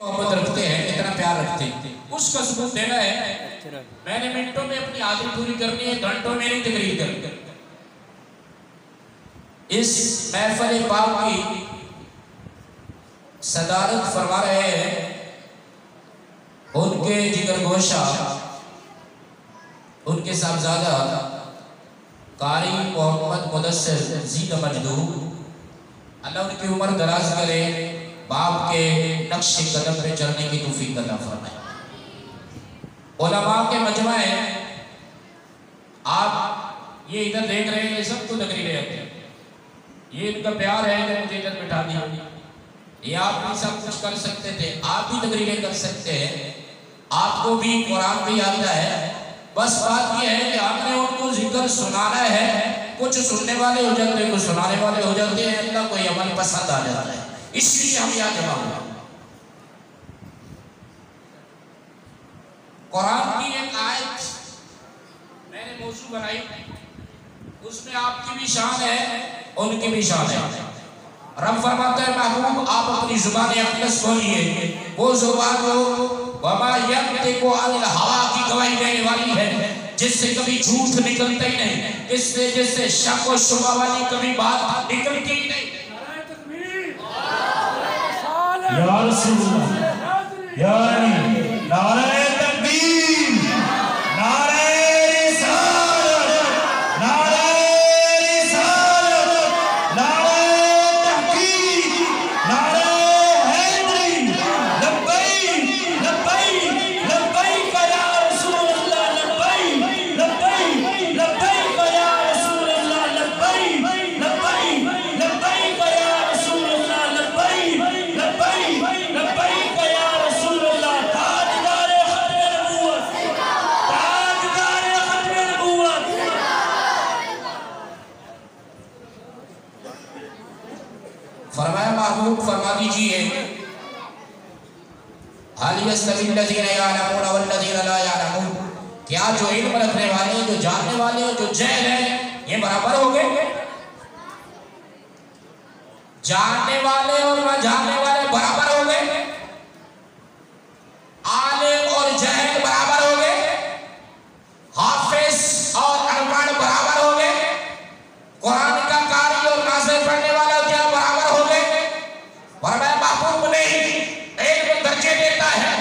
محبت رکھتے ہیں، اتنا پیار رکھتے ہیں، اس کا ثبوت دینا ہے۔ میں نے منٹوں میں اپنی عادت پوری کرنی ہے، گھنٹوں میں نہیں تقریر کرنی۔ اس محفل پاک کی صدارت فرما رہے ہیں ان کے جگر گوشہ، ان کے صاحبزادہ قاری محمد مدثر زید مجدود، اللہ ان کی عمر دراز کرے، باپ کے نقش قدم پہ چلنے کی توفیق عطا فرمائے۔ علماء کے مجمع ہیں، آپ یہ ادھر دیکھ رہے ہیں، سب کو تقریریں ہوتی ہیں، یہ ان کا پیار ہے کہ مجھے ادھر بٹھا دیا۔ یہ آپ بھی سب کچھ کر سکتے تھے، آپ بھی تقریریں کر سکتے ہیں، آپ کو بھی قرآن بھی آتا ہے، بس بات یہ ہے کہ آپ نے ان کو ذکر سنانا ہے۔ کچھ سننے والے ہو جاتے ہیں، کچھ سنانے والے ہو جاتے ہیں، اللہ کو یہ عمل پسند آ جاتا ہے، اس لیے ہم یہاں جمع ہوا۔ قرآن کی ایک آیت میں نے موضوع بنائی، اس میں آپ کی بھی شان ہے، ان کی بھی شان ہے۔ رب فرماتا ہے محبوب آپ اپنی زبان اقدس کھولیے، وہ زبان وما ينطق عن الهوى کی گواہی دینے والی ہے، جس سے کبھی جھوٹ نکلتا ہی نہیں، جس سے شک و شبہ والی کبھی بات نکلتی ہی نہیں۔ یا رسول اللہ، یا علی، نعرہ تکبیر، نعرہ رسالت، نعرہ رسالت، نعرہ تحقیق، نعرہ حیدری، لبیک لبیک لبیک یا رسول اللہ، لبیک لبیک لبیک یا رسول اللہ، لبیک لبیک لبیک یا رسول اللہ، لبیک لبیک لبیک یا رسول اللہ۔ تاجدار ختم نبوت، تاجدار ختم نبوت۔ فرمایا محبوب فرما دیجئے حَلْ يَسْتَوِي الَّذِينَ يَعْلَمُونَ وَالَّذِينَ لَا يَعْلَمُونَ، کیا جو علم رکھنے والے، جو جاننے والے اور جو جاہل ہیں یہ برابر ہو گئے؟ جاننے والے اور نہ جاننے والے برابر ہو گئے؟ عالم اور جاہل برابر ہو گئے؟ حافظ اور ان پڑھ برابر ہو گئے؟ قرآن کا قاری اور نازل پڑھنے والا کیا برابر ہو گئے؟ فرمایا محبوب نہیں، علم درجے دیتا ہے،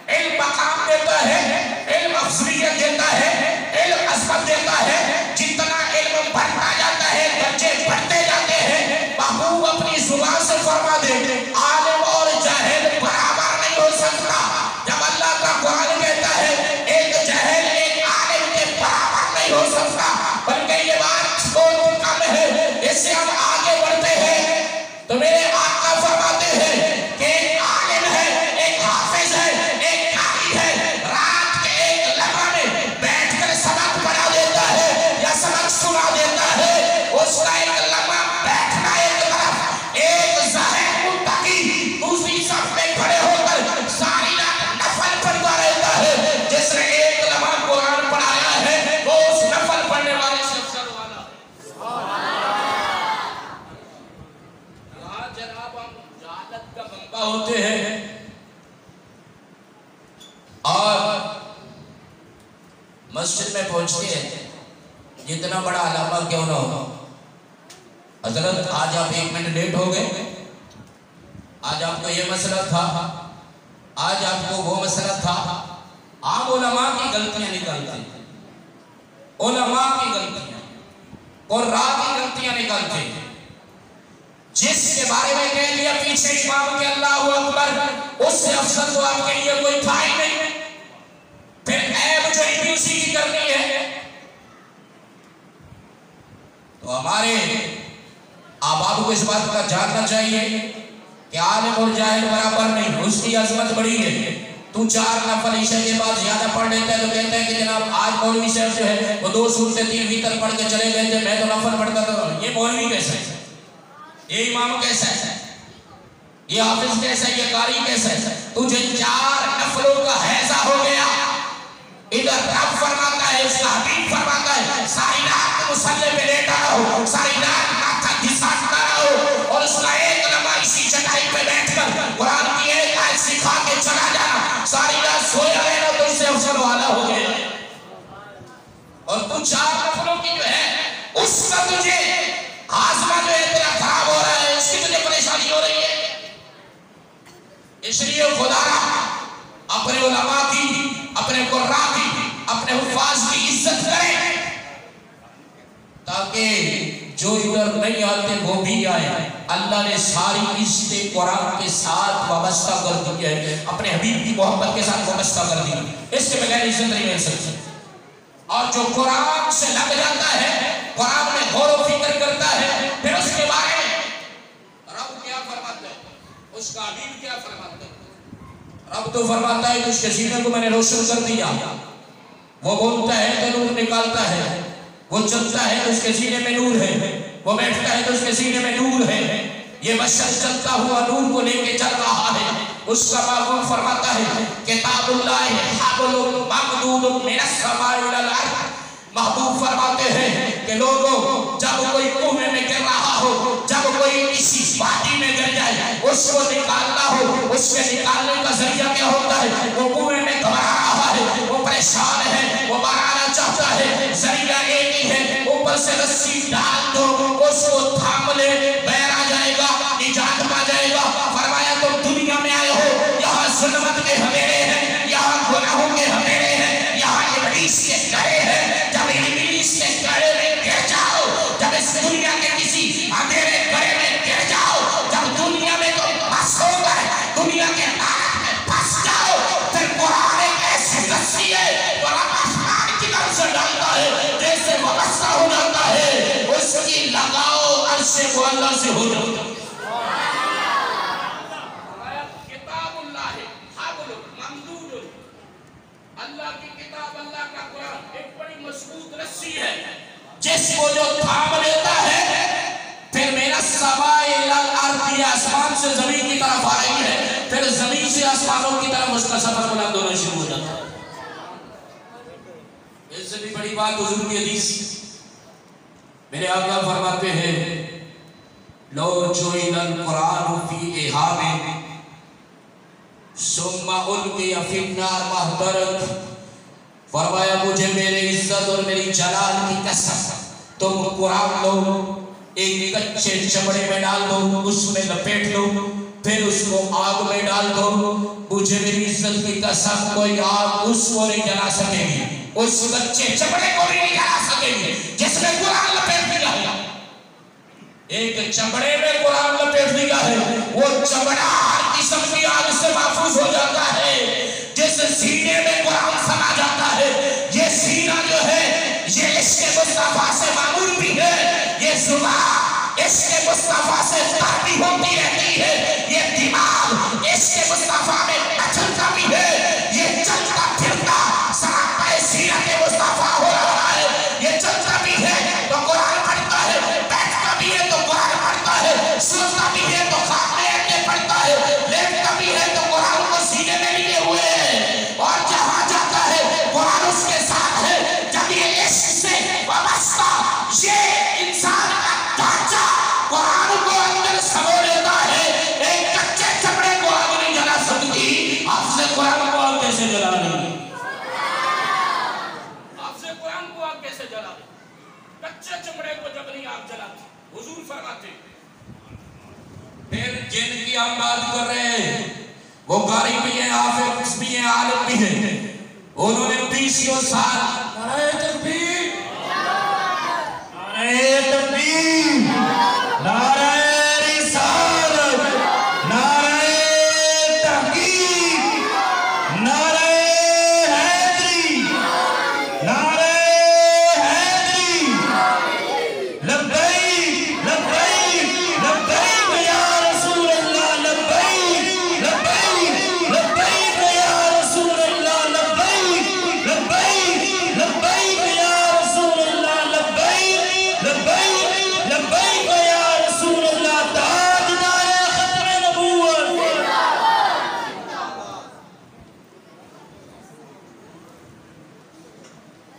علم مقام دیتا ہے، علم افضلیت دیتا ہے، علم عظمت دیتا ہے، جتنا علم بڑھتا جاتا ہے درجے بڑھتے جاتے ہیں۔ محبوب اپنی زبان سے فرما دے عالم اور جاہل برابر نہیں ہو سکتا۔ جب اللہ کا قرآن کہتا ہے ایک جاہل ایک عالم کے برابر نہیں ہو سکتا، بلکہ یہ بات بہت کم ہے۔ اس سے ہم آگے بڑھتے ہیں تو میرے آقا فرماتے ہیں کہ ایک عالم ہے، ایک حافظ ہے، ایک قاری ہے، رات کے ایک لمحہ میں بیٹھ کر سبق پڑھا دیتا ہے یا سبق سنا دیتا ہے، اس کا ایک لمحہ بیٹھنا ایک طرف، ایک ظاہر متقی دوسری صف میں کھڑے ہو کر ساری رات نفل پڑھتا رہتا ہے۔ جس نے ایک لمحہ قرآن پڑھایا ہے وہ اس نفل پڑھنے والے سے افضل والا ہے۔ یہاں جناب ہم جہالت کا بندہ ہوتے ہیں اور مسجد میں پہنچتے ہیں، جتنا بڑا علامہ کیوں نہ ہو، حضرت آج آپ 1 منٹ لیٹ ہو گئے، آج آپ کو یہ مسئلہ تھا، آج آپ کو وہ مسئلہ تھا۔ عام علماء کی غلطیاں نکالتے ہیں، علماء کی غلطیاں، قراء کی غلطیاں نکالتے ہیں۔ جس کے بارے میں کہہ لیا پیچھے امام کے اللہ اکبر، اس سے افضل تو آپ کے لیے کوئی تھا ہی نہیں، پھر عیب جو بھی اسی کی کرنی ہے۔ تو ہمارے آباب کو اس بات کا جاننا چاہیے کہ عالم اور جاہل برابر نہیں، اس کی عظمت بڑی ہے۔ تو 4 نفل عشاء کے بعد زیادہ پڑھ لیتا ہے تو کہتا ہے کہ جناب آج مولوی صاحب جو ہے وہ 2 سورتیں 3 ویتر پڑھ کے چلے گئے تھے، میں تو نفل پڑھتا تھا۔ یہ مولوی کیسا ہے؟ یہ امام کیسا ہے؟ یہ حافظ کیسا ہے؟ یہ قاری کیسا ہے؟ تجھے 4 نفلوں کا حیضہ ہو گیا، ادھر رب فرماتا ہے، اس کا حبیب فرماتا ہے ساری رات مصلی پہ لیٹا رہو، ساری رات ماتھا گھساتا رہو، اور اس کا ایک لمحہ اسی چٹائی پہ بیٹھ کر قرآن کی ایک آیت سکھا کے اور تو 4 نفلوں کی جو ہے اس کا تجھے آزما جو ہے تیرا خراب ہو رہا ہے، اس کی تجھے پریشانی ہو رہی ہے. اس لیے خدا اپنے علماء کی، اپنے قراء کی، اپنے حفاظ کی عزت کریں تاکہ جو ادھر نہیں آتے وہ بھی آئے. اللہ نے ساری عزت قرآن کے ساتھ وابستہ کر دی ہے، اپنے حبیب کی محبت کے ساتھ وابستہ کر دی. اس کے بغیر عزت نہیں مل سکتی. اور جو قرآن سے لگ جاتا ہے، قرآن میں غور و فکر کرتا ہے، پھر اس کے بارے میں رب کیا فرماتا ہے، اس کا حبیب کیا فرماتا ہے. رب تو فرماتا ہے کہ اس کے سینے کو میں نے روشن کر دیا، وہ بولتا ہے تو نور نکالتا ہے، وہ چلتا ہے تو اس کے سینے میں نور ہے، وہ بیٹھتا ہے تو اس کے سینے میں نور ہے. یہ بشر چلتا ہوا نور کو لے کے چل رہا ہے. اس کا محبوب فرماتا ہے کتاب اللہ حبل ممدود من السماء الى الارض. محبوب فرماتے ہیں کہ لوگوں جب کوئی کنویں میں گر رہا ہو، جب کوئی کسی وادی میں گر جائے، اس کو نکالنا ہو، اس کے نکالنے کا ذریعہ کیا ہوتا ہے؟ وہ کنویں میں گھبرا رہا ہے، وہ پریشان ہے، وہ باہر آنا چاہتا ہے، ذریعہ ایک ہی ہے، اوپر سے رسی ڈال دو، اس کو تھام لے، بہر آ جائے گا، نجات پا جائے گا. فرمایا تم دنیا میں آئے ہو، یہاں ظلمت کے ہمیرے ہیں، یہاں گناہوں کے ہمیرے ہیں، یہاں ابلیس کے گڑے ہیں. جب ابلیس کے گڑے میں گر جاؤ، جب اس دنیا کے کسی اندھیرے گڑے میں گر جاؤ، جب دنیا میں تم پھنس ہو گئے، دنیا کے لعنت میں پھنس جاؤ، پھر قرآن ایک ایسی رسی ہے، قرآن آسمان کی طرف سے ڈالتا ہے، جیسے وابستہ ہو جاتا ہے، اس کی لگاؤ عرش کو اللہ سے ہو جاتا ہے. اللہ کی کتاب، اللہ کا قرآن ایک بڑی مضبوط رسی ہے، جس کو جو تھام لیتا ہے پھر میرا سماء الی الارض، یہ آسمان سے زمین کی طرف آ رہی ہے، پھر زمین سے آسمانوں کی طرف اس کا سفر بلند ہونا شروع ہو جاتا ہے. اس سے بھی بڑی بات حضور کی حدیث، میرے آقا فرماتے ہیں لو جعل القرآن فی احاب ثم القی فی النار محترق. فرمایا مجھے میرے عزت اور میری جلال کی قسم، تم قرآن لو، ایک کچے چمڑے میں ڈال دو، اس میں لپیٹ لو، پھر اس کو آگ میں ڈال دو، مجھے میری عزت کی قسم کوئی آگ اس کو نہیں جلا سکے گی، اس کچے چمڑے کو نہیں جلا سکے گی جس میں قرآن لپیٹ دیا ہے. ایک چمڑے میں قرآن لپیٹ دیا ہے، وہ چمڑا ہر قسم کی آگ سے محفوظ ہو جاتا ہے. جس سینے میں قرآن سما جاتا ہے، یہ سینہ جو ہے یہ عشق مصطفیٰ سے معمور بھی ہے، یہ زبان عشق مصطفیٰ سے تربی ہوتی رہتی ہے، یہ دماغ عشق مصطفیٰ میں اچھلتا بھی ہے، یہ چلتا پھرتا سراپا سیرت مصطفیٰ ہو رہا ہے. یہ چلتا بھی ہے تو قرآن پڑھتا ہے، بیٹھتا بھی ہے تو قرآن پڑھتا ہے، سنتا بھی ہے تو خواب میں ایسے پڑھتا ہے، لیٹتا بھی ہے تو قرآن کو سینے میں لیے ہوئے ہے، اور جہاں جاتا ہے قرآن اس کے ساتھ ہے. جب یہ عشق سے وابستہ یہ انسان کا ڈھانچہ قرآن کو اندر سمو لیتا ہے، ایک کچے چمڑے کو آگ نہیں جلا سکتی، آپ سے قرآن کو آگ کیسے جلا لیں گے؟ آپ سے قرآن کو آگ کیسے جلا لیں؟ کچے چمڑے کو جب نہیں آگ جلاتی. حضور فرماتے پھر جن کی ہم بات کر رہے ہیں وہ قاری بھی ہیں، حافظ بھی ہیں، عالم بھی ہیں، انہوں نے 20 سال نعرہ تکبیر، نعرہ تکبیر، نعرہ رسالت، نعرہ تحقیق، نعرہ حیدری، نعرہ حیدری، لبیک لبیک لبیک یا رسول اللہ، لبیک لبیک لبیک یا رسول اللہ، لبیک لبیک لبیک یا رسول اللہ، لبیک لبیک لبیک یا رسول اللہ. تاجدار ختم نبوت،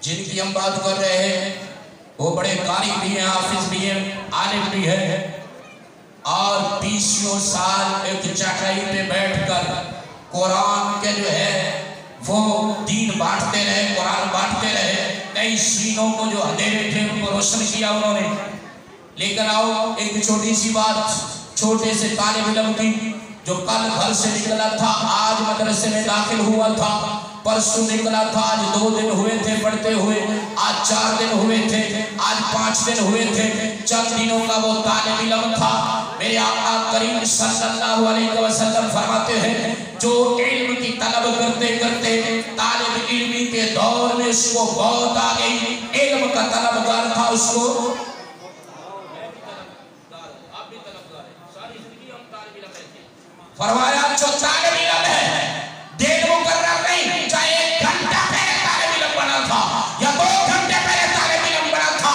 جن کی ہم بات کر رہے ہیں وہ بڑے قاری بھی ہیں، حافظ بھی ہیں، عالم بھی ہیں، اور 20 سال ایک چٹائی پہ بیٹھ کر قرآن کے جو ہے وہ دین بانٹتے رہے، قرآن بانٹتے رہے. کئی سینوں کو جو اندھیرے تھے ان کو روشن کیا انہوں نے۔ لیکن آؤ ایک چھوٹی سی بات چھوٹے سے طالب علم کی جو کل گھر سے نکلا تھا، آج مدرسے میں داخل ہوا تھا، پرسوں نکلا تھا، آج 2 دن ہوئے تھے پڑھتے ہوئے، آج 4 دن ہوئے تھے، آج 5 دن ہوئے تھے، چند دنوں کا وہ طالب علم تھا۔ میرے آقا کریم صلی اللہ علیہ وسلم فرماتے ہیں جو علم کی طلب کرتے کرتے طالب علمی کے دور میں اس کو بہت آگئی، علم کا طلبگار تھا، اس کو فرمایا جو طالب علم ہے دین مقرر نہیں، چاہے 1 گھنٹہ پہلے طالب علم بنا تھا یا 2 گھنٹے پہلے طالب علم بنا تھا،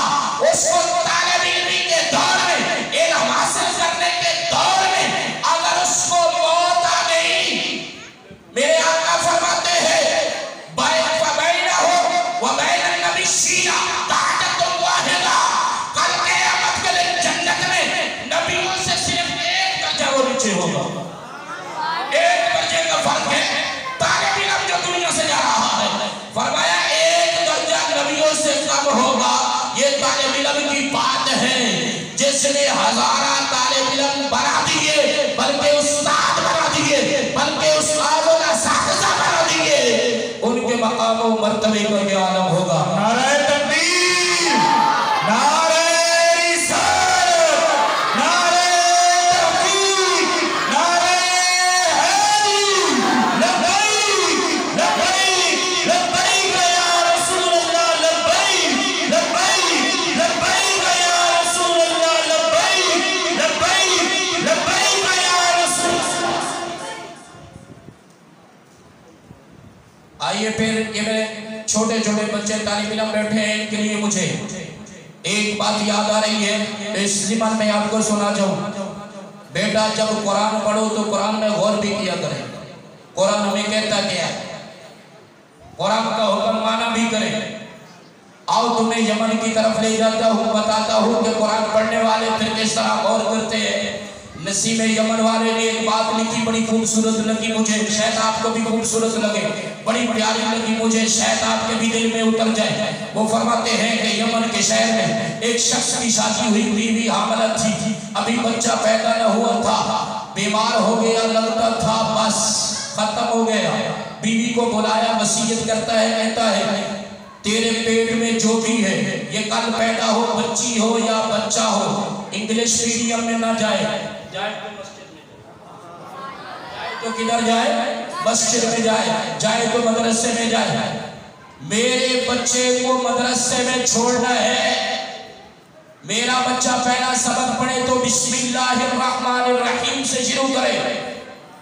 اس کو طالب علمی کے دور میں علم حاصل کرنے کے دور میں اگر اس کو موت آ گئی، میرے آقا فرماتے ہیں فَبَيْنَهُ وَبَيْنَ النَّبِيِّينَ قَعْدَةٌ وَاحِدَةٌ، کل قیامت کے دن جنت میں نبیوں سے صرف 1 درجہ وہ نیچے ہوگا، 1 درجے کا فرق ہے۔ طالب علم جو دنیا سے جا رہا ہے فرمایا 1 درجہ نبیوں سے کم ہوگا، یہ طالب علم کی بات ہے جس نے ہزارہ طالب علم بنا دیے، بلکہ استاد بنا دیے، بلکہ استاد و اساتذہ بنا دیے، ان کے مقام و مرتبے کا یہ عالم ہوگا۔ نعرہ تکبیر، نعرہ رسالت، نعرہ تحقیق، نعرہ حیدری، لبیک لبیک لبیک یا رسول اللہ، لبیک لبیک لبیک یا رسول اللہ، لبیک لبیک لبیک یا رسول اللہ۔ آئیے پھر یہ میرے چھوٹے چھوٹے بچے طالب علم بیٹھے ہیں، ان کے لیے مجھے ایک بات یاد آ رہی ہے، اس زمن میں آپ کو سنا جاؤں۔ بیٹا جب قرآن پڑھو تو قرآن میں غور بھی کیا کریں، قرآن ہمیں کہتا کیا ہے، قرآن کا حکم مانا بھی کریں۔ آؤ تمہیں یمن کی طرف لے جاتا ہوں، بتاتا ہوں کہ قرآن پڑھنے والے پھر کس طرح غور کرتے ہیں۔ نسیم یمن والے نے ایک بات لکھی، بڑی خوبصورت لگی مجھے، شاید آپ کو بھی خوبصورت لگے، بڑی پیاری لگی مجھے، شاید آپ کے بھی دل میں اتر جائے۔ وہ فرماتے ہیں کہ یمن کے شہر میں ایک شخص کی شادی ہوئی، بیوی حاملہ تھی، ابھی بچہ پیدا نہ ہوا تھا، بیمار ہو گیا، لگتا تھا بس ختم ہو گیا۔ بیوی کو بلایا، وصیت کرتا ہے، کہتا ہے تیرے پیٹ میں جو بھی ہے یہ کل پیدا ہو، بچی ہو یا بچہ ہو، انگلش میڈیم میں نہ جائے، جائے تو مسجد میں جائے، تو کدھر جائے؟ مسجد میں جائے، جائے تو مدرسے میں جائے۔ میرے بچے کو مدرسے میں چھوڑنا ہے، میرا بچہ پہلا سبق پڑھے تو بسم اللہ الرحمن الرحیم سے شروع کرے،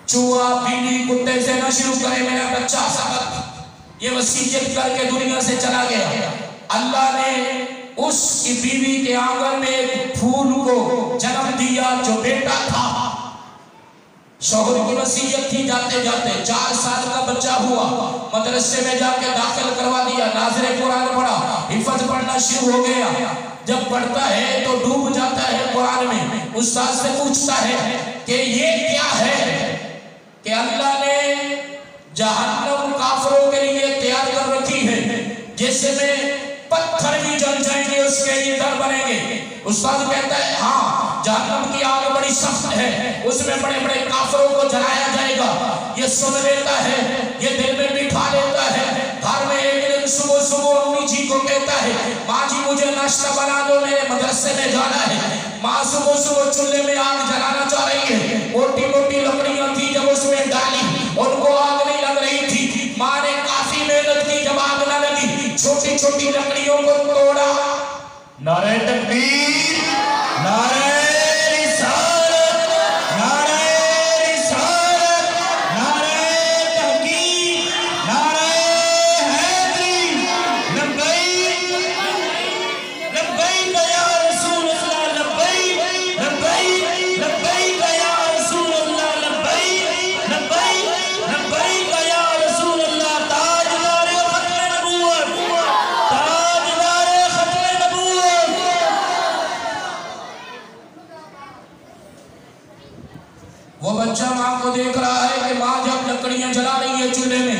چوہا بلی کتے سے نہ شروع کرے میرا بچہ سبق۔ یہ وصیت کر کے دنیا سے چلا گیا۔ اللہ نے اس کی بیوی کے آنگن میں ایک پھول کو جنم دیا جو بیٹا تھا۔ شوہر کی وصیت تھی، جاتے جاتے 4 سال کا بچہ ہوا، مدرسے میں جا کے داخل کروا دیا، ناظر قرآن پڑھا، حفظ پڑھنا شروع ہو گیا۔ جب پڑھتا ہے تو ڈوب جاتا ہے قرآن میں، استاد سے پوچھتا ہے کہ یہ کیا ہے، کہ اللہ نے جہنم کافروں کے لیے تیار کر رکھی ہے، جس میں پتھر بھی جل جائیں گے اس کے ایندھن بنیں گے۔ استاد کہتا ہے ہاں جہنم کی آگ بڑی سخت ہے، اس میں بڑے بڑے کافروں کو جلایا جائے گا۔ یہ سن لیتا ہے، یہ دل میں بٹھا لیتا ہے۔ گھر میں ایک دن صبح صبح امی جی کو کہتا ہے ماں جی مجھے ناشتہ بنا دو، میرے مدرسے میں جانا ہے۔ ماں صبح صبح چولہے میں آگ جلانا چاہ رہی ہے، موٹی موٹی لکڑیاں تھی، جب اس میں ڈالی ان کو آگ نہیں لگ رہی تھی۔ ماں نے کافی محنت کی، جب آگ نہ لگی چھوٹی چھوٹی لکڑیوں کو توڑا۔ نعرہ تکبیر، نعرہ رسالت، نعرہ رسالت، نعرہ تحقیق، نعرہ حیدری، لبیک لبیک یا رسول اللہ، لبیک لبیک لبیک یا رسول اللہ، لبیک لبیک لبیک یا رسول اللہ۔ تاجدار ختم نبوت، تاجدار ختم نبوت۔ وہ بچہ ماں کو دیکھ رہا ہے کہ ماں جب لکڑیاں جلا رہی ہے چولہے میں،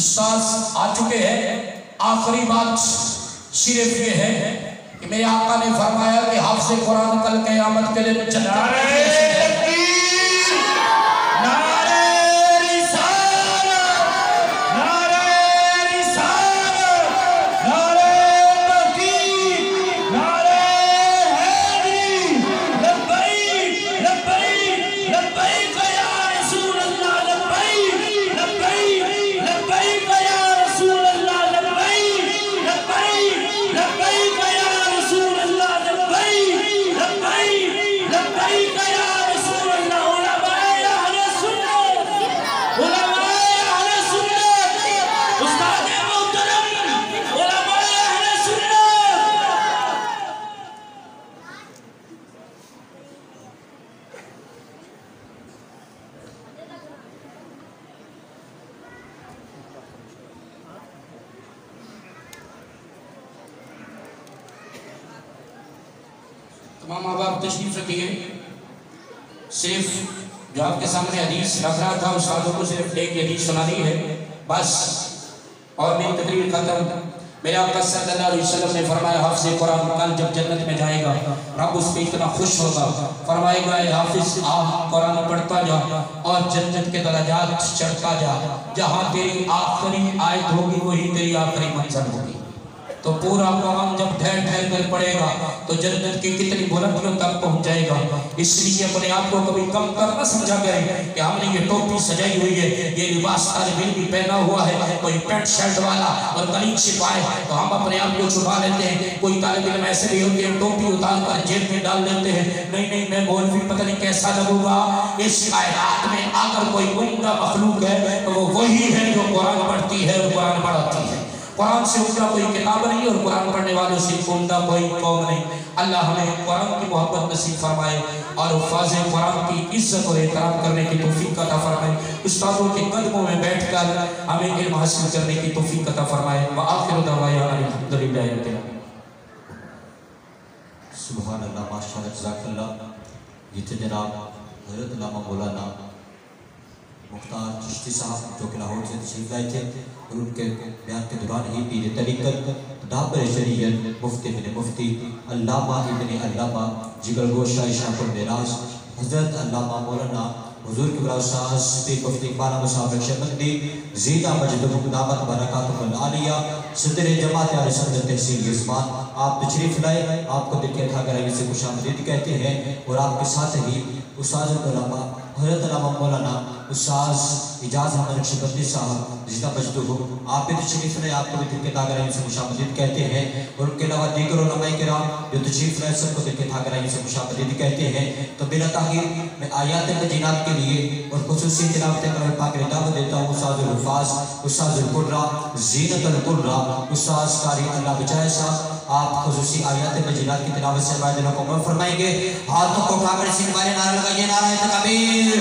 استاذ آ چکے ہیں. آخری بات صرف یہ ہے کہ میرے آقا نے فرمایا کہ حافظ قرآن کل قیامت کے دن جنت تمام احباب تشریف رکھیے. صرف جو آپ کے سامنے حدیث رکھ رہا تھا استادوں کو صرف ایک حدیث سنانی ہے بس اور میری تقریر ختم. میرے آقا صلی اللہ علیہ وسلم نے فرمایا حافظ قرآن کل جب جنت میں جائے گا رب اس پہ اتنا خوش ہوگا فرمائے گا اے حافظ آپ قرآن پڑھتا جا اور جنت کے درجات چڑھتا جا جہاں تیری آخری آیت ہوگی وہی تیری آخری منزل ہوگی. تو پورا قرآن جب ٹھہر ٹھہر کر پڑے گا تو جنت کی کتنی بلندیوں تک پہنچ جائے گا. اس لیے اپنے آپ کو کبھی کم کر نہ سمجھا کریں کہ ہم نے یہ ٹوپی سجائی ہوئی ہے یہ لباس طالب علم بھی پہنا ہوا ہے کوئی پینٹ شرٹ والا اور کلیج چھپائے تو ہم اپنے آپ کو چھپا لیتے ہیں. کوئی طالب علم ایسے بھی ہوتے ہیں ٹوپی اتار کر جیب میں ڈال دیتے ہیں نہیں میں مولوی پتہ نہیں کیسا لگوں گا. اس کائنات میں اگر کوئی عمدہ مخلوق ہے تو وہ وہی ہے جو قرآن پڑھتی ہے اور قرآن پڑھاتی ہے. قرآن سے عمدہ کوئی کتاب نہیں اور قرآن پڑھنے والوں سے عمدہ کوئی قوم نہیں. اللہ ہمیں قرآن کی محبت نصیب فرمائے اور حفاظ قرآن کی عزت اور احترام کرنے کی توفیق عطا فرمائے. استادوں کے قدموں میں بیٹھ کر ہمیں علم حاصل کرنے کی توفیق عطا فرمائے. وآخر دعوانا الحمدللہ رب العالمین. سبحان اللہ ماشاءاللہ جزاک اللہ. یہ تھے جناب حضرت علامہ مولانا مختار چشتی صاحب جو کہ لاہور سے تشریف لائے تھے اور ان کے بیان کے دوران ہی پیر طریقت دابر شریعت مفتی بن مفتی علامہ ابن علامہ جگر گوشہ شاہ المعراج حضرت علامہ مولانا حضور کی براستاز پیر مفتی اقبال مصعب نقشبندی زیدہ مجدہ دامت برکاتہ العالیہ صدر جماعت اہل سنت تحصیل یزمان آپ تشریف لائے. آپ کو دل کے تھا گرائی سے خوش آمدید کہتے ہیں اور آپ کے ساتھ ہی استاذ علامہ حضرت علامہ مولانا استاذ اجاز احمد نقشبندی صاحب زندہ مجدہ آپ بھی تشریف لائے. آپ کو بھی دل کے تھا گرائی سے خوش آمدید کہتے ہیں اور ان کے علاوہ دیگر علماء کرام جو تشریف لائے سب کو دل کے تھا گرائی سے خوش آمدید کہتے ہیں. تو بلا تاخیر میں آیات مدینات کے لیے اور خصوصی تلاوت کلام پاک کی دعوت دیتا ہوں استاذ الحفاظ استاذ القرہ زینت القرہ استاذ قاری اللہ بچائے صاحب. آپ خصوصی آیات مدینات کی تلاوت سے ہمارے دلوں کو مر فرمائیں گے. ہاتھوں کو اٹھا کر سین والے نعرہ لگائیے نعرہ تکبیر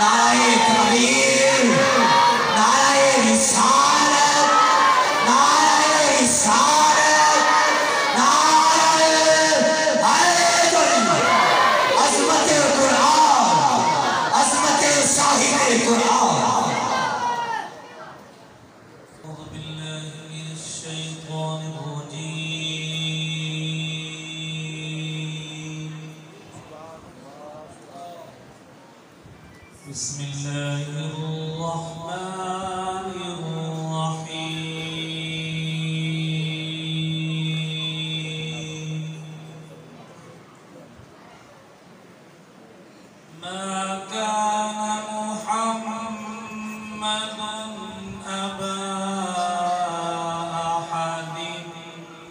نعرہ تکبیر نعرہ رسالت نعرہ رسالت نعرہ حیدر عظمت قرآن عظمت صاحب قرآن. بسم اللہ الرحمن الرحیم. ما كان محمد أبا أحد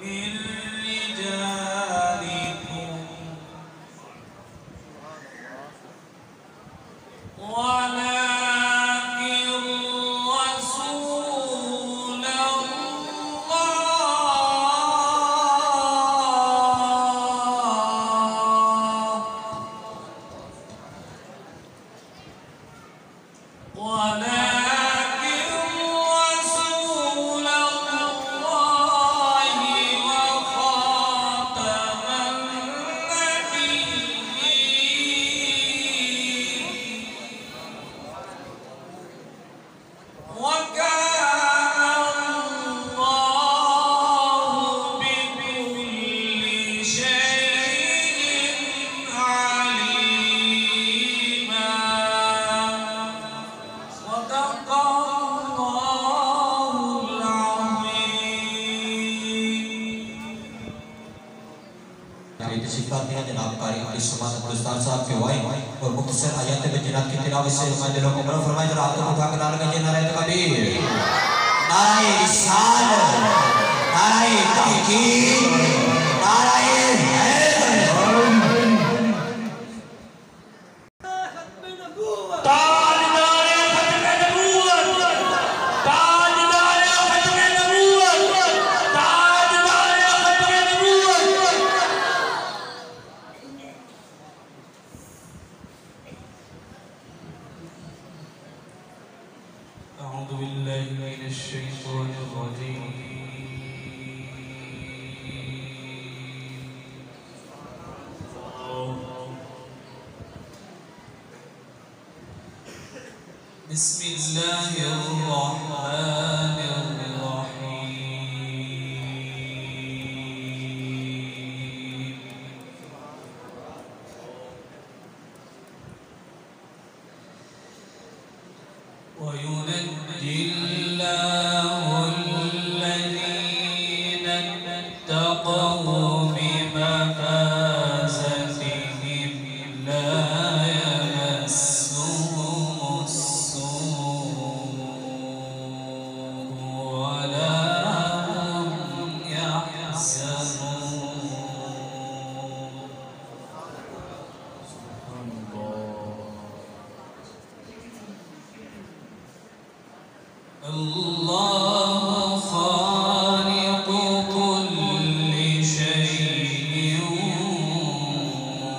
من رجالكم ولا تشریف لاتے ہیں جناب قاری عبد الصمد عبدالستار صاحب کے وائن اور مختصر آیات بجنات کی تلاوت سے ہمارے دلوں کو بلند فرمائے ذرا ہاتھوں اٹھا کے نعرہ گنجے نعرہ تکبیر نعرہ رسالت نعرہ تحقیق نعرہ أعوذ بالله من الشيطان الرجيم بسم الله الرحمن الرحيم وينجي الله الذين اتقوا بمفازتهم لا يمسهم السوء ولا هم يحزنون الله خالق كل شيء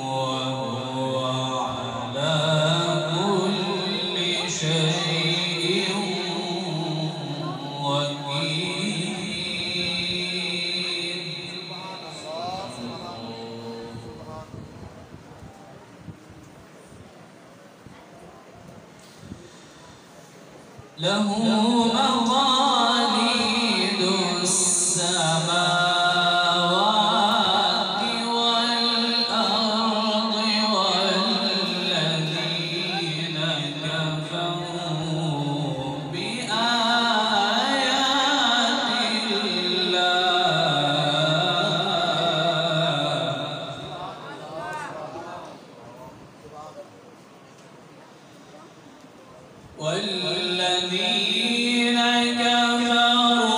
وهو على كل شيء وكيل له مقاليد السماوات والأرض والذين كفروا بآيات الله والذين كفروا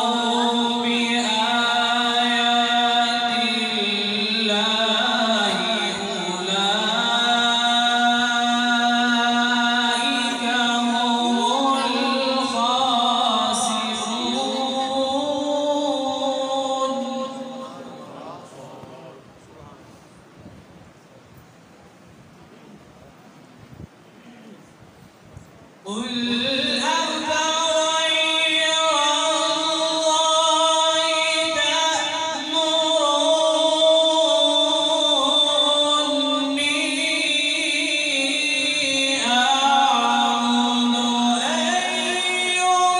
بآيات الله أولئك هم الخاسرون قل أفغير الله تأمروني أعبد أيها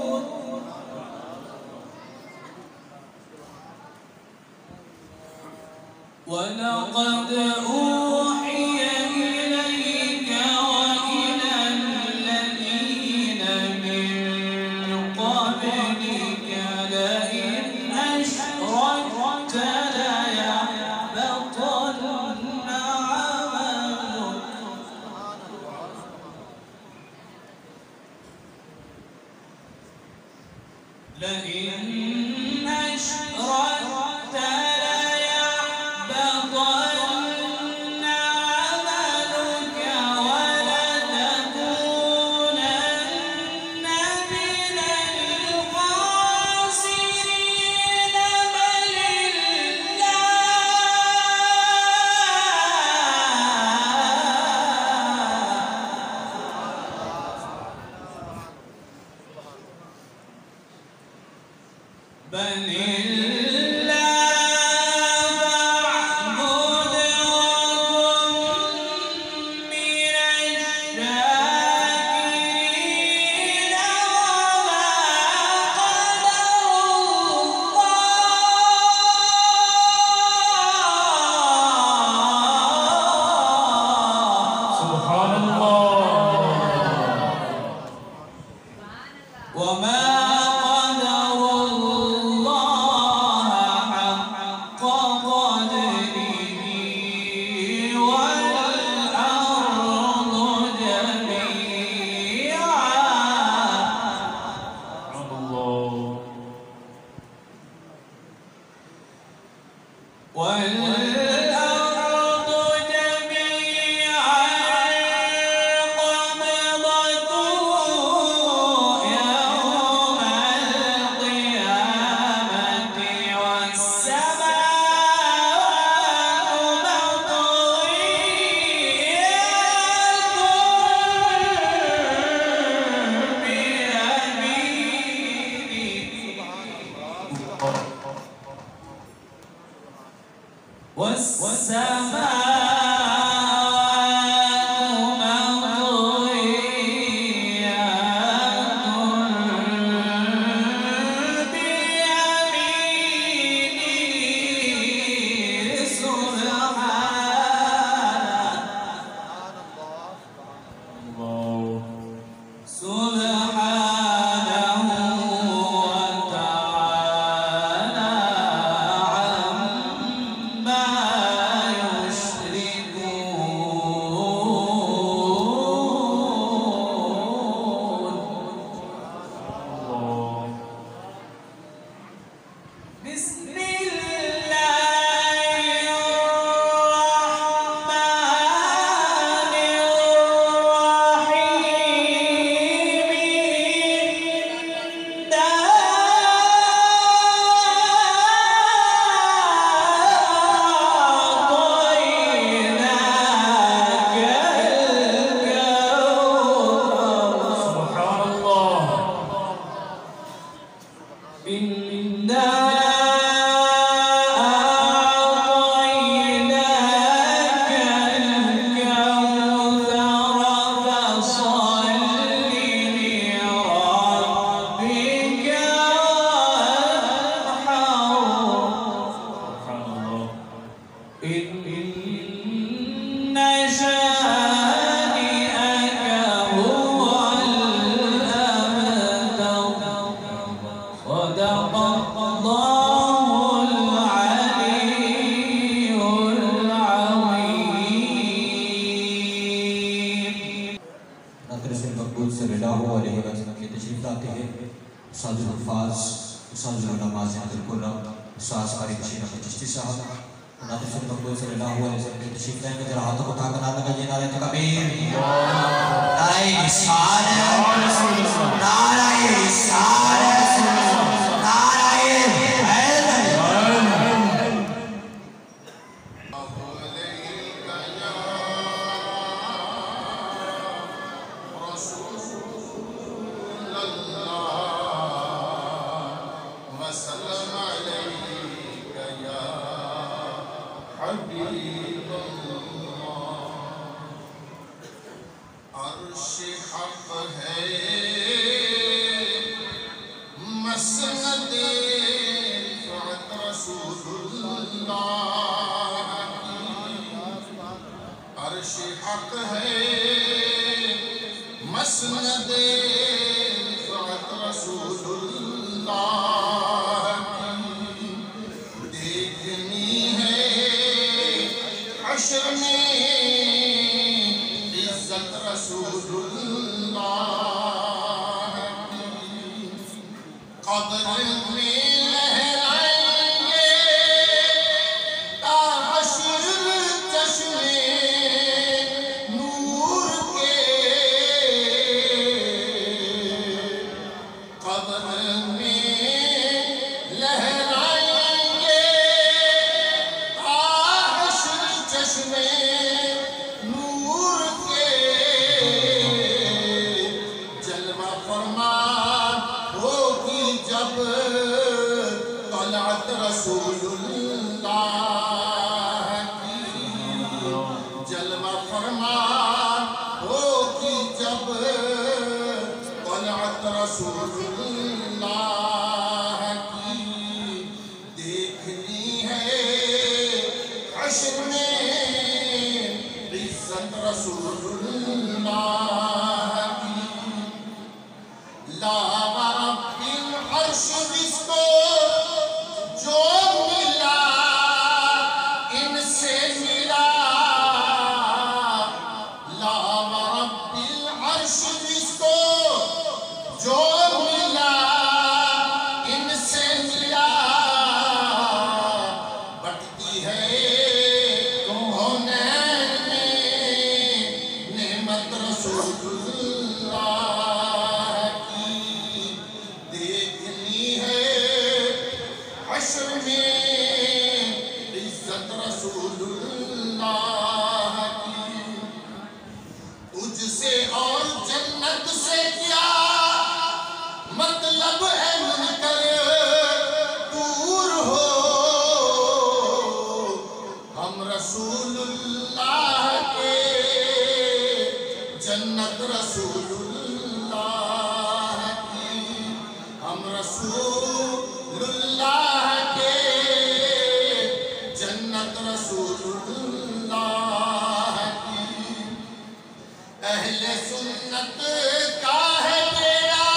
الجاهلون ولقد أوحي إليك وإلى الذين من قبلك لئن أشركت ليحبطن عملك لئن أشركت ليحبطن عملك ولتكونن من الخاسرين بل الله فاعبد وكن من الشاكرين وما قدر الله وما قدر الله رسول اللہ کی، ہم رسول اللہ کے، جنت رسول اللہ کی، اہل سنت کا ہے تیرا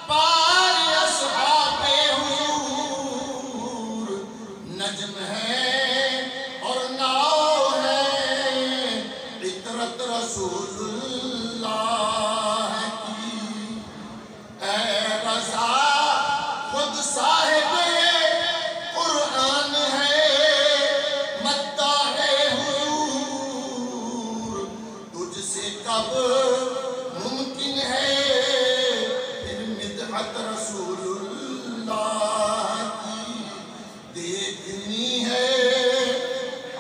پار اصحاب حضور، نجم ہے اور ناؤ ہے عطرت رسول اللہ کی، اے رضا خود صاحب قرآن ہے مداح حضور، تجھ سے کب ممکن ہے پھر مدحت رسول اللہ کی، دیکھنی ہے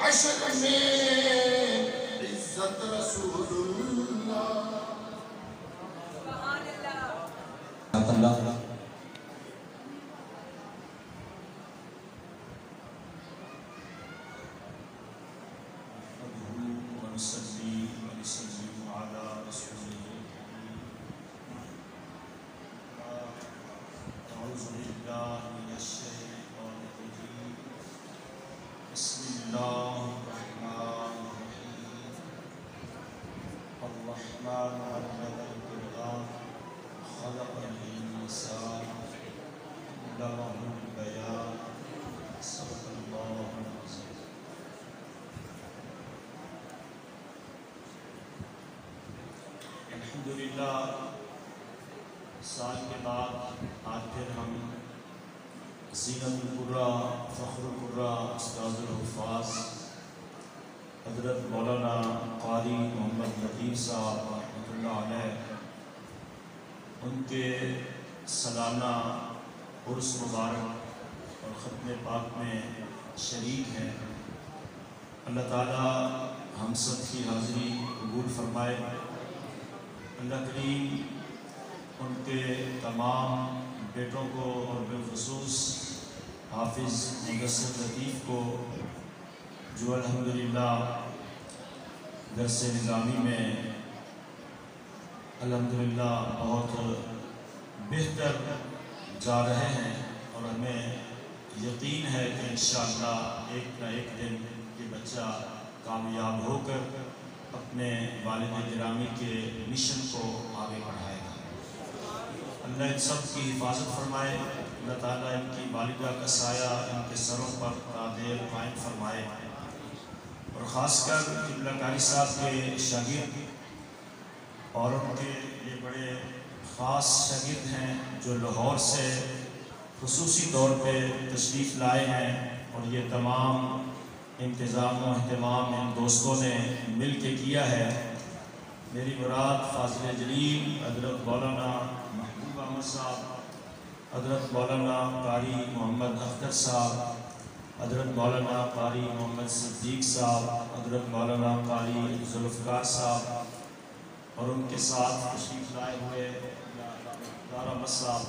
عشق میں عزت رسول اللہ۔ اللہ ونصلي ونسلم على رسوله أعوذ بالله من الشيطان الرجيم بسم الله الرحمن الرحيم الرحمن علم القرآن خلق الإنسان علمه البيان صدق الله العظيم۔ الحمدللہ سال کے بعد آج پھر ہم زینت القرا فخر القرا استاذ الحفاظ حضرت مولانا قاری محمد لطیف صاحب رحمۃ اللہ علیہ ان کے سالانہ عرس مبارک اور ختم پاک میں شریک ہیں۔ اللہ تعالیٰ ہم سب کی حاضری قبول فرمائے۔ اللہ کریم ان کے تمام بیٹوں کو اور بالخصوص حافظ مدثر لطیف کو جو الحمدللہ درس نظامی میں الحمدللہ بہت بہتر جا رہے ہیں، اور ہمیں یقین ہے کہ انشاءاللہ ایک نہ ایک دن یہ بچہ کامیاب ہو کر اپنے والد گرامی کے مشن کو آگے بڑھائے گا۔ اللہ ان سب کی حفاظت فرمائے، اللہ تعالیٰ ان کی والدہ کا سایہ ان کے سروں پر دیر قائم فرمائے، اور خاص کر قبلہ قاری صاحب کے شاگرد اور ان کے یہ بڑے خاص شاگرد ہیں جو لاہور سے خصوصی طور پہ تشریف لائے ہیں، اور یہ تمام انتظام و اہتمام ان دوستوں نے مل کے کیا ہے۔ میری مراد فاضل جلیل حضرت مولانا محبوب احمد صاحب، حضرت مولانا قاری محمد اختر صاحب، حضرت مولانا قاری محمد صدیق صاحب، حضرت مولانا قاری ذوالفقار صاحب، اور ان کے ساتھ تشریف لائے ہوئے دار احمد صاحب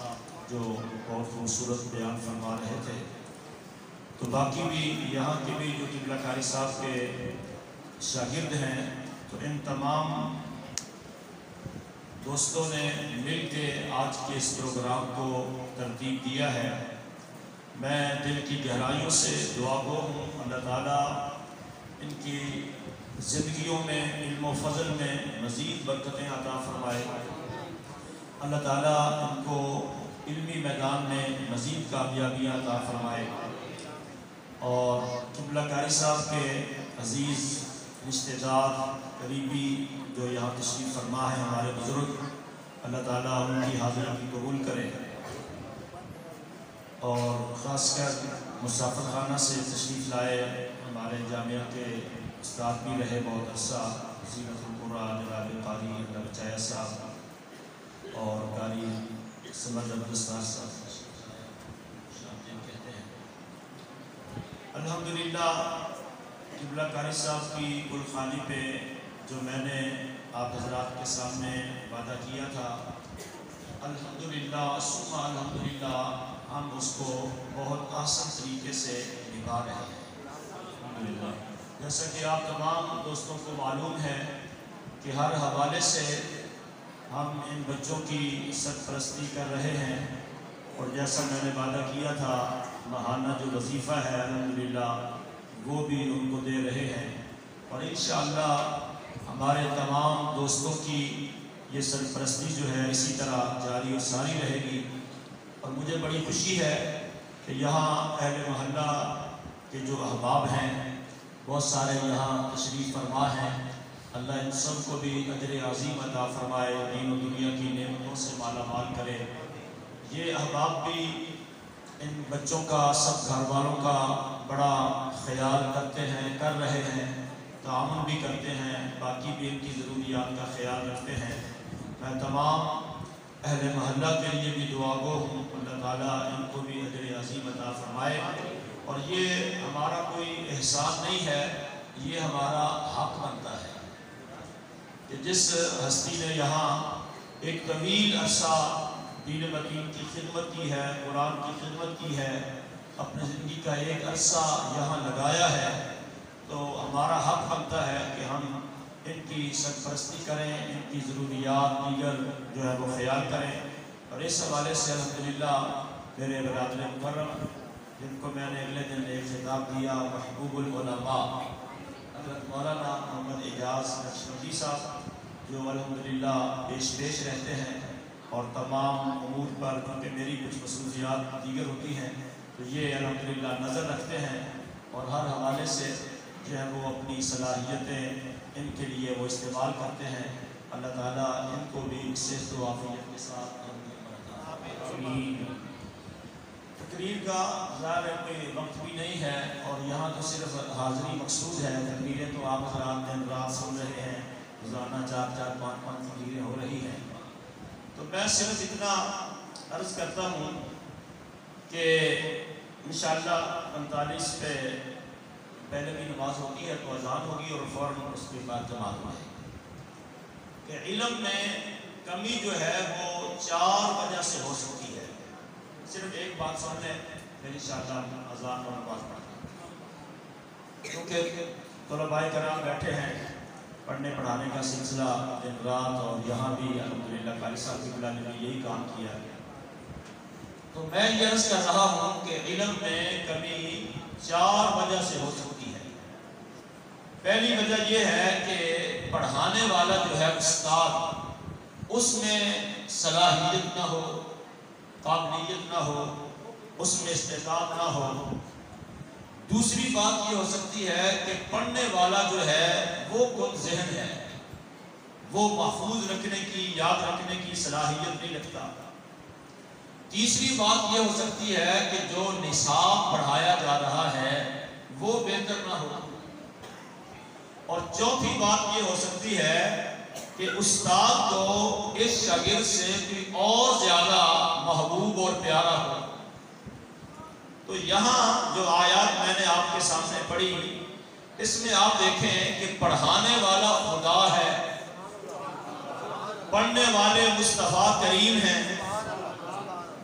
جو بہت خوبصورت بیان فرما رہے تھے۔ تو باقی بھی یہاں کے بھی جو قبلہ قاری صاحب کے شاگرد ہیں، تو ان تمام دوستوں نے مل کے آج کے اس پروگرام کو ترتیب دیا ہے۔ میں دل کی گہرائیوں سے دعا گو ہوں، اللہ تعالیٰ ان کی زندگیوں میں علم و فضل میں مزید برکتیں عطا فرمائے، اللہ تعالیٰ ان کو علمی میدان میں مزید کامیابیاں عطا فرمائے، اور قبلہ قاری صاحب کے عزیز رشتہ دار قریبی جو یہاں تشریف فرما ہے ہمارے بزرگ، اللہ تعالیٰ ان کی حاضری کی قبول کرے، اور خاص کر مسافر خانہ سے تشریف لائے ہمارے جامعہ کے استاد بھی رہے بہت عرصہ زینت القرا جناب قاری اللہ بچایا صاحب اور قاری سمد عبدالستار صاحب کہتے ہیں۔ الحمدللہ قبلہ قاری صاحب کی گلخانی پہ جو میں نے آپ حضرات کے سامنے وعدہ کیا تھا، الحمدللہ ثم الحمدللہ ہم اس کو بہت آسان طریقے سے نبھا رہے ہیں الحمدللہ۔ جیسا کہ آپ تمام دوستوں کو معلوم ہے کہ کہ ہر حوالے سے ہم ان بچوں کی سرپرستی کر رہے ہیں، اور جیسا میں نے وعدہ کیا تھا ماہانہ جو وظیفہ ہے الحمدللہ وہ بھی ان کو دے رہے ہیں، اور انشاءاللہ ہمارے تمام دوستوں کی یہ سرپرستی جو ہے اسی طرح جاری و ساری رہے گی۔ اور مجھے بڑی خوشی ہے کہ یہاں اہل محلہ کے جو احباب ہیں بہت سارے یہاں تشریف فرما ہیں، اللہ ان سب کو بھی اجر عظیم عطا فرمائے، دین و دنیا کی نعمتوں سے مالا مال کرے۔ یہ احباب بھی ان بچوں کا، سب گھر والوں کا بڑا خیال کرتے ہیں، کر رہے ہیں، تعاون بھی کرتے ہیں، باقی بھی ان کی ضروریات کا خیال رکھتے ہیں۔ میں تمام اہل محلہ کے لیے بھی دعا گو ہوں، اللہ تعالیٰ ان کو بھی اجر عظیم عطا فرمائے۔ اور یہ ہمارا کوئی احسان نہیں ہے، یہ ہمارا حق بنتا ہے کہ جس ہستی نے یہاں ایک طویل عرصہ دین متین کی خدمت کی ہے، قرآن کی خدمت کی ہے، اپنی زندگی کا ایک عرصہ یہاں لگایا ہے، تو ہمارا حق بنتا ہے کہ ہم ان کی سرپرستی کریں، ان کی ضروریات دیگر جو ہے وہ خیال کریں۔ اور اس حوالے سے الحمدللہ میرے برادر مکرم جن کو میں نے اگلے دن ایک خطاب دیا، محبوب العلماء حضرت مولانا محمد اعجاز نقشبندی صاحب، جو الحمدللہ پیش رہتے ہیں، اور تمام امور پر کیونکہ میری کچھ مصروفیات دیگر ہوتی ہیں تو یہ الحمدللہ نظر رکھتے ہیں، اور ہر حوالے سے جو ہے وہ اپنی صلاحیتیں ان کے لیے وہ استعمال کرتے ہیں۔ اللہ تعالیٰ ان کو بھی صحت و عافیت کے ساتھ تقریر کا ظاہر ہے کوئی وقت بھی نہیں ہے، اور یہاں تو صرف حاضری مقصود ہے، تقریریں تو آپ حضرات دن رات سن رہے ہیں، روزانہ 4-5 تقریریں ہو رہی ہیں۔ تو میں صرف اتنا عرض کرتا ہوں کہ انشاءاللہ 45 پہ پہلے بھی نماز ہوتی ہے تو اذان ہوگی، اور فوراً اس کے بعد جماعت ہوگی۔ کہ علم میں کمی جو ہے وہ 4 وجہ سے ہو سکتی ہے۔ صرف ایک بات سن لیں، پھر انشاءاللہ اذان اور نماز پڑھیں، کیونکہ طلباء کرام بیٹھے ہیں، پڑھنے پڑھانے کا سلسلہ دن رات، اور یہاں بھی الحمدللہ قاری صاحب کی بلا نے بھی یہی کام کیا ہے۔ تو میں یہ عرض کر رہا ہوں کہ علم میں کمی 4 وجہ سے ہو سکتی ہے۔ پہلی وجہ یہ ہے کہ پڑھانے والا جو ہے استاد، اس میں صلاحیت نہ ہو، قابلیت نہ ہو، اس میں استعداد نہ ہو۔ دوسری بات یہ ہو سکتی ہے کہ پڑھنے والا جو ہے وہ خود ذہن ہے، وہ محفوظ رکھنے کی، یاد رکھنے کی صلاحیت نہیں رکھتا۔ تیسری بات یہ ہو سکتی ہے کہ جو نصاب پڑھایا جا رہا ہے وہ بہتر نہ ہو۔ اور چوتھی بات یہ ہو سکتی ہے کہ استاد کو اس شاگرد سے کوئی اور زیادہ محبوب اور پیارا ہو۔ تو یہاں جو آیات میں نے آپ کے سامنے پڑھی، اس میں آپ دیکھیں کہ پڑھانے والا خدا ہے، پڑھنے والے مصطفیٰ کریم ہیں،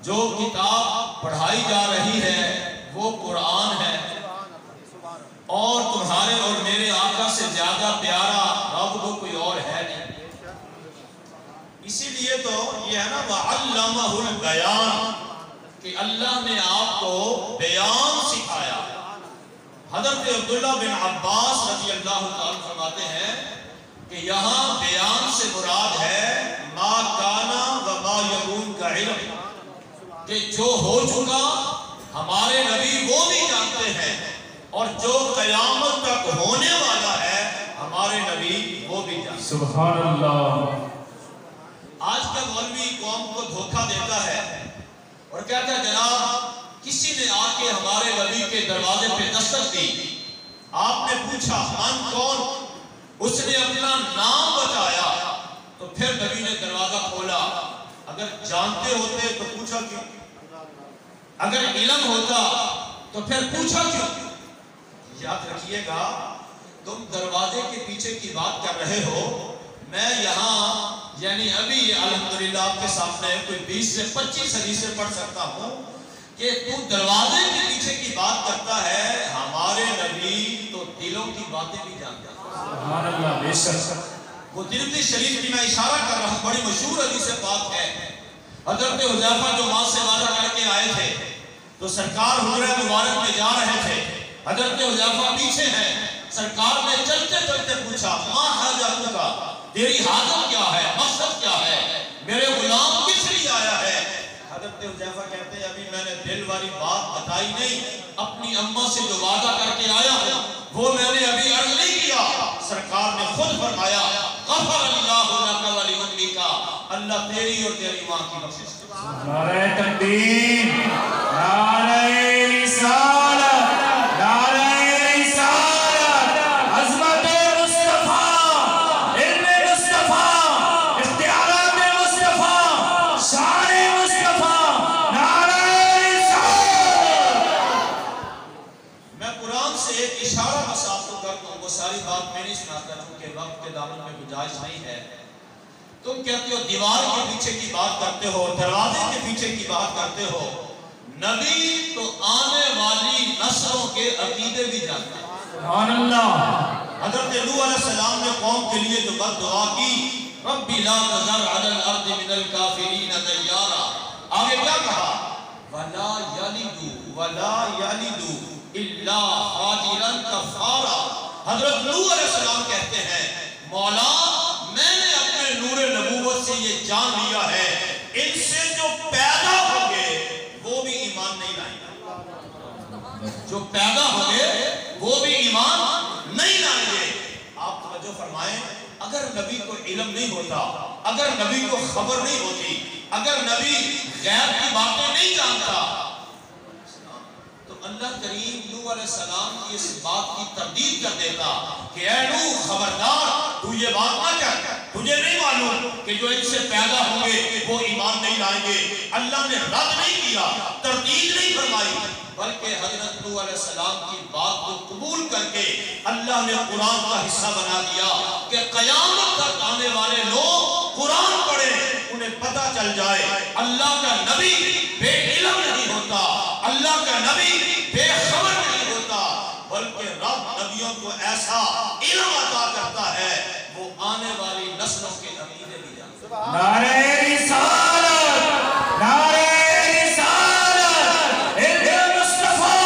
جو کتاب پڑھائی جا رہی ہے وہ قرآن ہے، اور تمہارے اور میرے آقا سے زیادہ پیارا رب کو کوئی اور ہے نہیں۔ اسی لیے تو یہ ہے نا وَعَلَّمَهُ الْبَيَانَ، کہ اللہ نے آپ کو بیان سکھایا۔ حضرت عبداللہ بن عباس رضی اللہ تعالیٰ فرماتے ہیں کہ یہاں بیان سے مراد ہے ما کانا و ما یکون کا علم، کہ جو ہو چکا ہمارے نبی وہ بھی جانتے ہیں، اور جو قیامت تک ہونے والا ہے ہمارے نبی وہ بھی جانتے ہیں۔ سبحان اللہ۔ آج کا مولوی قوم کو دھوکہ دیتا ہے اور کہتا ہے جناب کسی نے آ کے ہمارے نبی کے دروازے پہ دستک دی، آپ نے پوچھا من کون، اس نے اپنا نام بتایا، تو پھر نبی نے دروازہ کھولا۔ اگر جانتے ہوتے تو پوچھا کیوں؟ اگر علم ہوتا تو پھر پوچھا کیوں؟ یاد رکھیے گا، تم دروازے کے پیچھے کی بات کر رہے ہو، میں یہاں یعنی ابھی الحمدللہ آپ کے سامنے کوئی 20 سے 25 حدیثیں پڑھ سکتا ہوں کہ تو دروازے کے پیچھے کی بات کرتا ہے، ہمارے نبی تو دلوں کی باتیں بھی جانتا ہے۔ سبحان اللہ، بے شک۔ وہ ترمذی شریف کی میں اشارہ کر رہا ہوں، بڑی مشہور حدیث پاک ہے۔ حضرت حذیفہ جو ماں سے وعدہ کر کے آئے تھے تو سرکار حجرہ مبارک میں جا رہے تھے، حضرت حذیفہ پیچھے ہیں، سرکار نے چلتے چلتے پوچھا ماں حاجت کا، تیری حاجت کیا ہے، مقصد کیا ہے، میرے غلام کس لیے آیا ہے؟ حضرت حذیفہ کہتے ہیں ابھی میں نے دل والی بات بتائی نہیں، اپنی اماں سے جو وعدہ کر کے آیا ہوں وہ میں نے ابھی عرض نہیں کیا۔ سرکار نے خود فرمایا غفر اللہ لک ولی امک، اللہ تیری اور تیری ماں کی بخشش کرے۔ نعرہ تکبیر، نعرہ رسالت، نعرہ رسالت، عظمت مصطفیٰ، علم مصطفیٰ، اختیارات مصطفیٰ، شان مصطفیٰ، نعرہ رسالت۔ میں قرآن سے ایک اشارہ بس آپ کو کرتا ہوں، وہ ساری بات میں نہیں سناتا چونکہ وقت کے دامن میں گنجائش نہیں ہے۔ تم کہتے ہو دیوار کے پیچھے کی بات کرتے ہو، دروازے کے پیچھے کی بات کرتے ہو، نبی تو آنے والی نسلوں کے عقیدے بھی جانتا ہے۔ سبحان اللہ۔ حضرت نوح علیہ السلام نے قوم کے لیے جو بد دعا کی ربی لا تذر علی الارض من الکافرین دیارا، آگے کیا کہا ولا یلدوا الا فاجرا کفارا۔ حضرت نوح علیہ السلام کہتے ہیں مولا میں نے اپنے نور نبوت سے یہ جان لیا ہے ان سے جو پیدا ہوں گے وہ بھی ایمان نہیں لائیں گے، جو پیدا ہوں گے وہ بھی ایمان نہیں لائیں گے۔ آپ توجہ فرمائیں، اگر نبی کو علم نہیں ہوتا، اگر نبی کو خبر نہیں ہوتی، اگر نبی غیب کی باتیں نہیں جانتا تو اللہ کریم نوح علیہ السلام کی اس بات کی تردید کر دیتا کہ اے نوح خبردار تو یہ بات نہ کر، تجھے نہیں معلوم کہ جو ان سے پیدا ہوں گے وہ ایمان نہیں لائیں گے۔ اللہ نے رد نہیں کیا، تردید نہیں فرمائی، بلکہ حضرت نوح علیہ السلام کی بات کو قبول کر کے اللہ نے قرآن کا حصہ بنا دیا کہ قیامت تک آنے والے لوگ قرآن پڑھیں، انہیں پتہ چل جائے اللہ کا نبی بے علم نہیں ہوتا، اللہ کا نبی بے خبر نہیں ہوتا، بلکہ رب نبیوں کو ایسا علم عطا کرتا ہے وہ آنے والی نسلوں کے عقیدے بھی جانتا ہے۔ نعرہ رسالت، نعرہ رسالت، علم مصطفیٰ،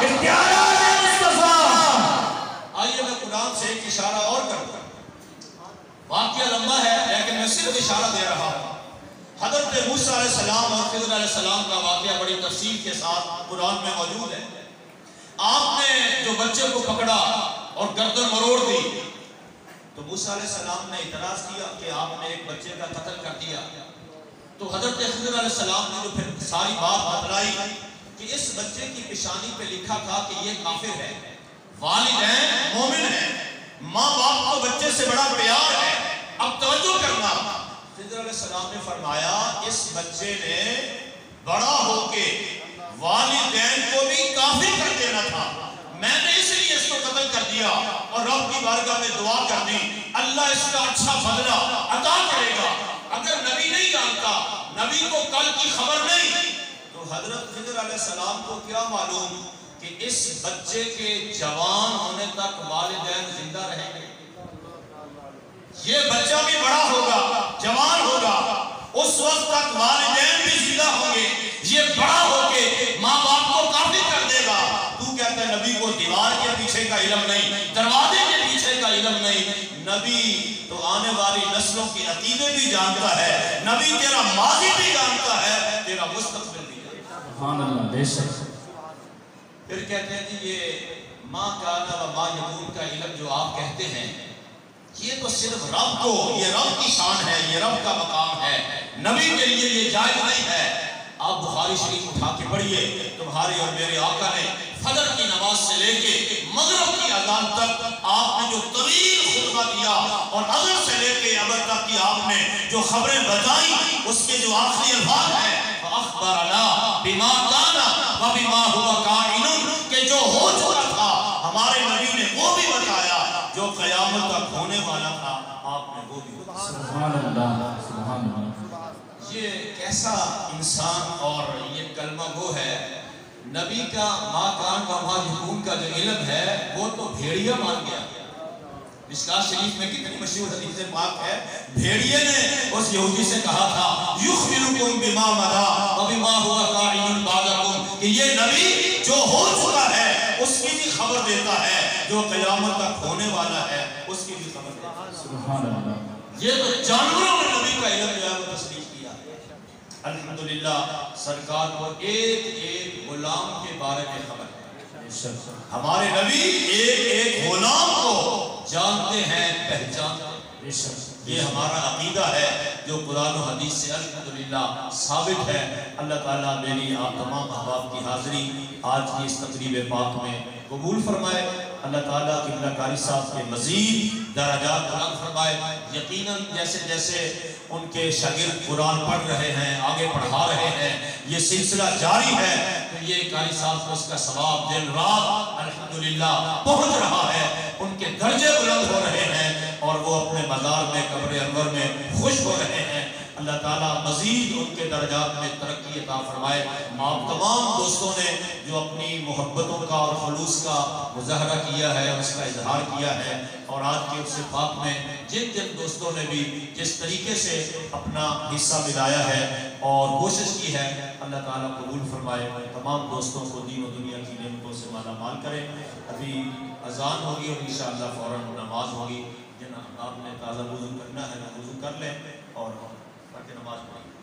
اختیارات مصطفیٰ۔ آئیے میں قرآن سے ایک اشارہ اور کرتا ہوں، واقعہ لمبا ہے لیکن میں صرف اشارہ دے رہا ہوں۔ حضرت موسیٰ علیہ السلام اور خضر علیہ السلام کا واقعہ بڑی تفصیل کے ساتھ قرآن میں موجود ہے۔ آپ نے جو بچے کو پکڑا اور گردن مروڑ دی تو موسیٰ علیہ السلام نے اعتراض کیا کہ آپ نے ایک بچے کا قتل کر دیا، تو حضرت خضر علیہ السلام نے جو پھر ساری بات بتلائی کہ اس بچے کی پیشانی پہ لکھا تھا کہ یہ کافر ہے، والدین مومن ہیں، ماں باپ کو بچے سے بڑا پیار ہے۔ اب توجہ کرنا، خضر علیہ السلام نے فرمایا اس بچے نے بڑا ہو کے والدین کو بھی کافر کر دینا تھا، میں نے اس لیے اس کو قتل کر دیا اور رب کی بارگاہ میں دعا کر دی اللہ اس کا اچھا بدلہ عطا کرے گا۔ اگر نبی نہیں جانتا، نبی کو کل کی خبر نہیں، تو حضرت خضر علیہ السلام کو کیا معلوم کہ اس بچے کے جوان ہونے تک والدین زندہ رہیں گے، یہ بچہ بھی بڑا ہوگا، جوان ہوگا، اس وقت تک والدین بھی زندہ ہوں گے، یہ بڑا ہو کے ماں باپ کو کافر کر دے گا۔ تو کہتا ہے نبی کو دیوار کے پیچھے کا علم نہیں، دروازے کے پیچھے کا علم نہیں، نبی تو آنے والی نسلوں کی عقیدے بھی جانتا ہے، نبی تیرا ماضی بھی جانتا ہے، تیرا مستقبل بھی جانتا ہے۔ سبحان اللہ، بے شک۔ پھر کہتے ہیں کہ یہ ماں کانا و ماں یکون کا علم جو آپ کہتے ہیں یہ تو صرف رب کو، یہ رب کی شان ہے، یہ رب کا مقام ہے، نبی کے لیے یہ جائز نہیں ہے۔ آپ بخاری شریف اٹھا کے پڑھیے، تمہارے اور میرے آقا نے فجر کی نماز سے لے کے مغرب کی اذان تک آپ نے جو طویل خطبہ دیا اور اذان سے لے کے ابد تک کی آپ نے جو خبریں بتائیں اس کے جو آخری الفاظ ہیں فَأَخْبَرَنَا بِمَا كَانَ وَبِمَا هُوَ كَائِنٌ، کہ جو ہو چکا تھا ہمارے نبی نے وہ بھی بتایا، جو قیامت تک ہونے والا تھا آپ نے وہ بھی بتایا۔ سبحان اللہ، سبحان اللہ۔ یہ کیسا انسان اور یہ کلمہ وہ ہے، نبی کا ماں کان و ماں یکون کا جو علم ہے وہ تو بھیڑیا مان گیا، مشکات شریف میں کتنی مشہور حدیث پاک ہے، بھیڑیے نے اس یہودی سے کہا تھا یخبرکم بما مضی وبما هو کائن بعدکم، کہ یہ نبی جو ہو چکا ہے اس کی بھی خبر دیتا ہے، جو قیامت تک ہونے والا ہے اس کی بھی خبر دیتا ہے۔ سبحان اللہ۔ یہ تو جانوروں نے نبی کا علم جو ہے وہ تصدیق کیا۔ الحمدللہ سرکار کو ایک ایک غلام کے بارے میں خبر ہے۔ ہمارے نبی ایک ایک غلام کو جانتے ہیں، پہچانتے ہیں۔ یہ ہمارا عقیدہ ہے جو قرآن و حدیث سے الحمدللہ ثابت ہے۔ اللہ تعالیٰ میری آپ تمام احباب کی حاضری آج کی اس تقریب پاک میں قبول فرمائے۔ اللہ تعالیٰ قبلہ کاری صاحب کے مزید درجات بلند فرمائے۔ یقیناً جیسے جیسے ان کے شاگرد قرآن پڑھ رہے ہیں، آگے پڑھا رہے ہیں، یہ سلسلہ جاری ہے، تو یہ قاری صاحب کو اس کا ثواب دن رات الحمدللہ پہنچ رہا ہے، ان کے درجے بلند ہو رہے ہیں اور وہ اپنے مزار میں قبر انور میں خوش ہو رہے ہیں۔ اللہ تعالیٰ مزید ان کے درجات میں ترقی عطا فرمائے۔ آپ تمام دوستوں نے جو اپنی محبتوں کا اور خلوص کا مظاہرہ کیا ہے، اس کا اظہار کیا ہے، اور آج کے عرصے پاک میں جن جن دوستوں نے بھی جس طریقے سے اپنا حصہ ملایا ہے اور کوشش کی ہے، اللہ تعالیٰ قبول فرمائے۔ تمام دوستوں کو دین و دنیا کی نعمتوں سے مالا مال کرے۔ ابھی اذان ہوگی اور انشاءاللہ فوراً نماز ہوگی۔ جن آپ نے تازہ وضو کرنا ہے وہ وضو کر لیں اور نماز پڑھیں۔